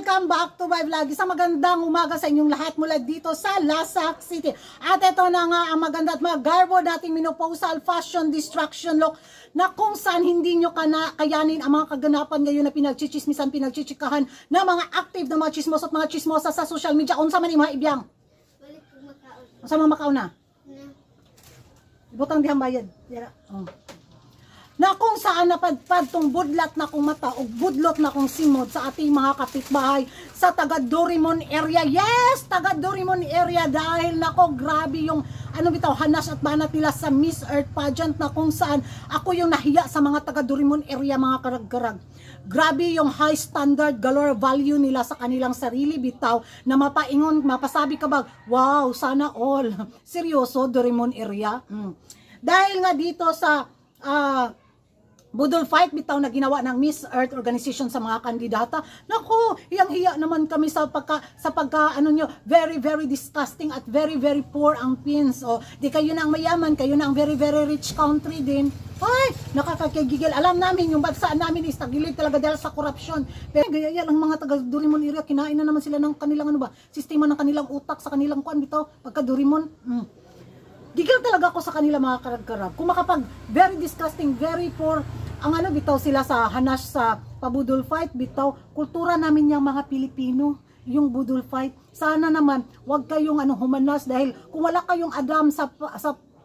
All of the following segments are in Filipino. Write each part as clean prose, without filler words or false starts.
welcome back to my vlog. Isang magandang umaga sa inyong lahat mula dito sa Lasak City. At ito na nga ang maganda at magarbo dating menopausal fashion destruction look na kung saan hindi nyo kayanin ang mga kaganapan ngayon na pinagchichismisan, pinagchichikahan na mga active na mga chismos at mga chismosa sa social media. Unsa man mga ibiyang? Unsa man makaon na? Ibutang dihang bayad. Na kung saan napadpad tong budlat na kong mata o budlot na kong simod sa ating mga kapitbahay sa taga Dorimon area. Yes, taga Dorimon area dahil nako grabe yung hanas at banat nila sa Miss Earth pageant na kung saan ako yung nahiya sa mga taga Dorimon area, mga karag-karag. Grabe yung high standard galore value nila sa kanilang sarili bitaw na mapaingon, mapasabi ka ba, wow, sana all. Seryoso, Dorimon area. Dahil nga dito sa budol fight bitaw na ginawa ng Miss Earth organization sa mga kandidata. Naku, hiyang-hiya naman kami sa very very disgusting at very very poor ang pins. O, di kayo na ang mayaman, kayo na ang very very rich country din. Ay, nakakakigigil. Alam namin yung bansa namin is tagilid talaga dahil sa korupsyon. Pero gaya ang mga taga Dorimon area, kinain na naman sila ng kanilang sistema ng kanilang utak sa kanilang kuan bitaw pagka Dorimon. Gigil talaga ako sa kanila, mga karag-karag. Kung makapag very disgusting, very poor ang bitaw sila sa hanas sa pabudol fight bitaw, kultura namin yung mga Pilipino, yung budol fight. Sana naman wag kayong humanas dahil kung wala kayong adam sa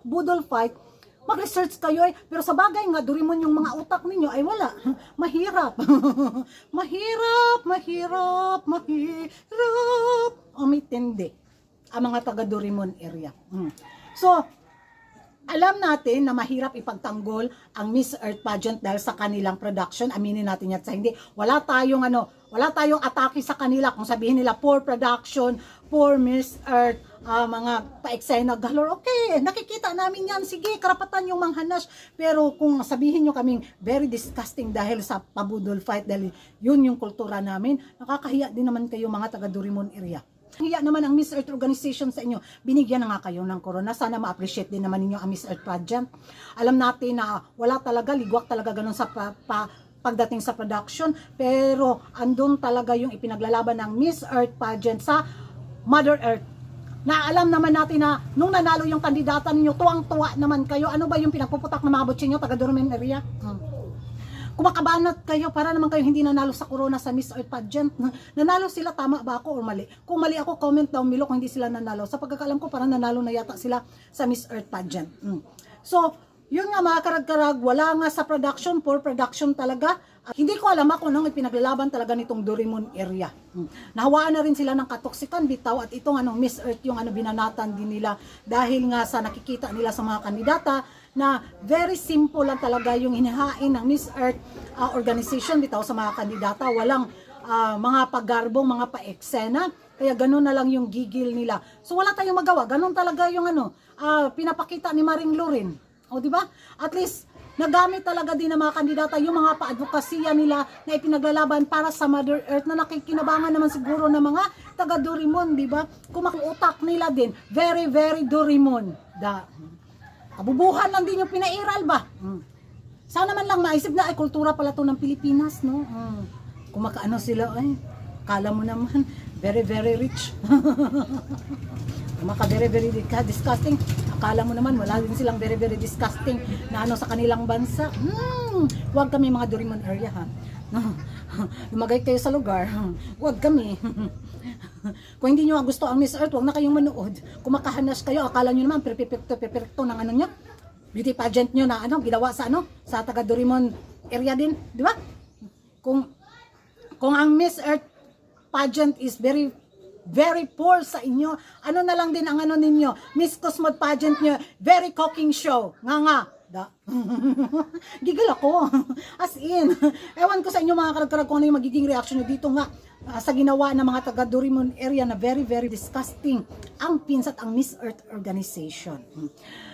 budol fight, mag-research kayo pero sa bagay nga Dorimon yung mga utak ninyo ay wala. Mahirap. mahirap umitindi ang mga taga Dorimon area. So, alam natin na mahirap ipagtanggol ang Miss Earth pageant dahil sa kanilang production. Aminin natin yan sa hindi. Wala tayong atake sa kanila kung sabihin nila poor production, poor Miss Earth, mga pa-eksena galore. Okay, nakikita namin yan. Sige, karapatan yung manghanas. Pero kung sabihin nyo kaming very disgusting dahil sa pabudol fight, dahil yun yung kultura namin, nakakahiya din naman kayo mga taga Dorimon area. Hiya naman ang Miss Earth organization sa inyo. Binigyan na nga kayo ng corona. Sana ma-appreciate din naman ninyo ang Miss Earth pageant. Alam natin na wala talaga, ligwak talaga ganun sa pagdating sa production. Pero andun talaga yung ipinaglalaban ng Miss Earth pageant sa Mother Earth. Na alam naman natin na nung nanalo yung kandidata ninyo, tuwang-tuwa naman kayo. Ano ba yung pinagpuputak na mga butsin nyo, taga Dorimon area? Kumakabanat kayo para naman kayo hindi nanalo sa corona sa Miss Earth pageant. Nanalo sila, tama ba ako o mali? Kung mali ako, comment down below kung hindi sila nanalo. Sa pagkakalam ko, parang nanalo na yata sila sa Miss Earth pageant. So, yun nga mga karag-karag, wala nga sa production, poor production talaga. Hindi ko alam ako nung ipinaglalaban talaga nitong Dorimon area. Nahawaan na rin sila ng katoksikan bitaw at itong Miss Earth yung binanatan din nila dahil nga sa nakikita nila sa mga kandidata na very simple lang talaga yung hinihain ng Miss Earth organization bitaw sa mga kandidata. Walang mga paggarbong, mga pa-eksena. Kaya ganun na lang yung gigil nila. So wala tayong magawa. Ganun talaga yung pinapakita ni Maring Lorin. O di ba? At least nagamit talaga din ng mga kandidata yung mga pa-advokasya nila na ipinaglalaban para sa Mother Earth na nakikinabangan naman siguro ng mga taga Dorimon, di ba? Kung makuutak nila din, very very Dorimon. Kabubuhan lang din yung pinairal ba? Sana man lang maisip na ay kultura pala to ng Pilipinas, no? Kung makaano sila, ay kala mo naman very very rich. Maka very very disgusting. Akala mo naman wala din silang very very disgusting na sa kanilang bansa. Huwag kami mga Dorimon area ha. Lumagay kayo sa lugar. Huwag kami. Kung hindi nyo gusto ang Miss Earth, huwag na kayong manood. Kung makahanas kayo, akala nyo naman perfecto ng nyo. Beauty pageant nyo na ginawa sa sa taga Dorimon area din, di ba? Kung ang Miss Earth pageant is very very poor sa inyo, na lang din ang ninyo, Miss Cosmod pageant nyo, very cooking show, nga. Gigil ako. As in, ewan ko sa inyo mga karag-karag kung ano yung magiging reaction nyo dito nga sa ginawa ng mga taga Dorimon area na very very disgusting ang PINS at ang Miss Earth organization.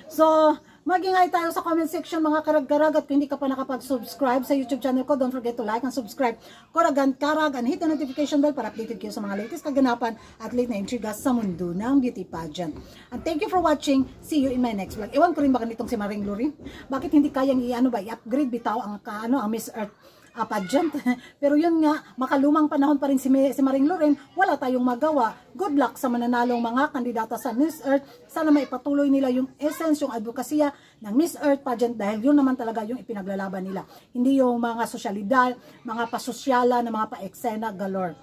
So, mag-ingay tayo sa comment section mga karag-karag at kung hindi ka pa nakapag-subscribe sa YouTube channel ko, don't forget to like and subscribe Karagan-Karag and hit the notification bell para updated kayo sa mga latest kaganapan at late na intriga sa mundo ng beauty pageant. And thank you for watching. See you in my next vlog. Ewan ko rin baka nitong si Maring Lorin. Bakit hindi kayang i-upgrade bitaw ang Miss Earth pageant. Pero yun nga, makalumang panahon pa rin si Maring Loren, wala tayong magawa. Good luck sa mananalong mga kandidata sa Miss Earth. Sana maipatuloy nila yung essence, yung advokasya ng Miss Earth pageant dahil yun naman talaga yung ipinaglalaban nila. Hindi yung mga sosyalidad, mga pasosyala na mga pa-eksena galore.